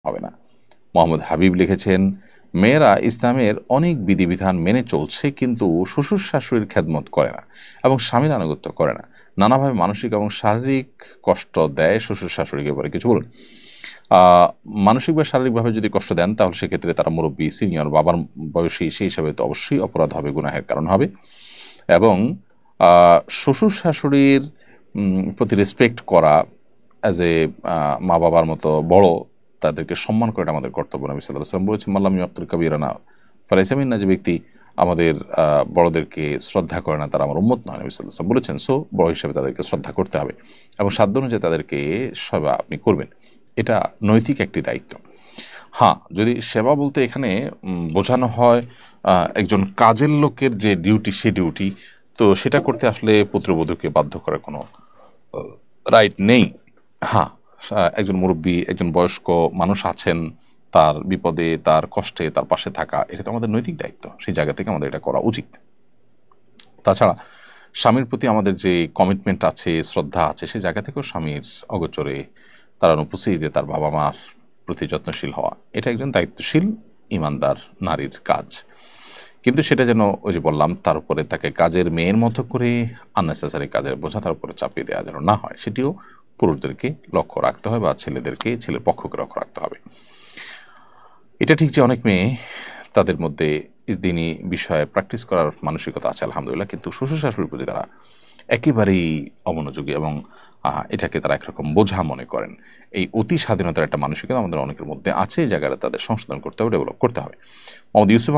হবে না। মোহাম্মদ হাবিব লিখেছেন, মেয়েরা ইসলামের অনেক বিধিবিধান মেনে চলছে কিন্তু শ্বশুর শাশুড়ির খেদমত করে না এবং স্বামীর আনুগত্য করে না, নানাভাবে মানসিক এবং শারীরিক কষ্ট দেয় শ্বশুর শাশুড়িকে। বলে কিছু বলুন। মানসিক বা শারীরিকভাবে যদি কষ্ট দেন তাহলে সেক্ষেত্রে তারা মুরব্বী, সিনিয়র, বাবার বয়সী, সেই হিসাবে তো অবশ্যই অপরাধ হবে, গুনাহের কারণ হবে। এবং শ্বশুর শাশুড়ির প্রতি রেসপেক্ট করা, অ্যাজ এ মা বাবার মতো বড়, তাদেরকে সম্মান করাটা আমাদের কর্তব্য। নবী সাল্লাল্লাহু আলাইহি ওয়াসাল্লাম বলেছেন, মাল্লাম ইয়াক্কির কাবীরানা ফালাইসা মিন্না, যে ব্যক্তি আমাদের বড়দেরকে শ্রদ্ধা করে না তারা আমার উম্মত নয়, নবী সাল্লাল্লাহু আলাইহি ওয়াসাল্লাম বলেছেন। সো বড় হিসেবে তাদেরকে শ্রদ্ধা করতে হবে এবং সাধ্য অনুযায়ী তাদেরকে সেবা আপনি করবেন, এটা নৈতিক একটি দায়িত্ব। হ্যাঁ, যদি সেবা বলতে এখানে বোঝানো হয় একজন কাজের লোকের যে ডিউটি, সে ডিউটি, তো সেটা করতে আসলে পুত্রবধূকে বাধ্য করার কোনো রাইট নেই। হ্যাঁ, একজন মুরব্বী, একজন বয়স্ক মানুষ আছেন, তার বিপদে, তার কষ্টে তার পাশে থাকা, এটা তো আমাদের নৈতিক দায়িত্ব। সেই জায়গা থেকে আমাদের এটা করা উচিত। তাছাড়া স্বামীর প্রতি আমাদের যে কমিটমেন্ট আছে, শ্রদ্ধা আছে, সেই জায়গা থেকেও স্বামীর অগোচরে তার অনুপস্থিতিতে তার বাবা মার প্রতি যত্নশীল হওয়া, এটা একজন দায়িত্বশীল ইমানদার নারীর কাজ। কিন্তু সেটা যেন, ওই যে বললাম, তার উপরে তাকে কাজের মেয়ের মতো করে আননেসেসারি কাজের বোঝা তার উপরে চাপিয়ে দেওয়া যেন না হয়, সেটিও পুরুষদেরকে লক্ষ্য রাখতে হবে বা ছেলেদেরকে, ছেলের পক্ষকে লক্ষ্য রাখতে হবে। এটা ঠিক যে অনেক মেয়ে তাদের মধ্যে দিনই বিষয়ে প্র্যাকটিস করার মানসিকতা আছে আলহামদুলিল্লাহ, কিন্তু শ্বশুর শাশুড়ির প্রতি তারা একেবারেই অমনোযোগী এবং এটাকে তারা একরকম বোঝা মনে করেন। এই অতি স্বাধীনতার একটা মানসিকতা আমাদের অনেকের মধ্যে আছে, এই জায়গাটা তাদের সংশোধন করতে হবে, ডেভেলপ করতে হবে। মোহাম্মদ ইউসুফ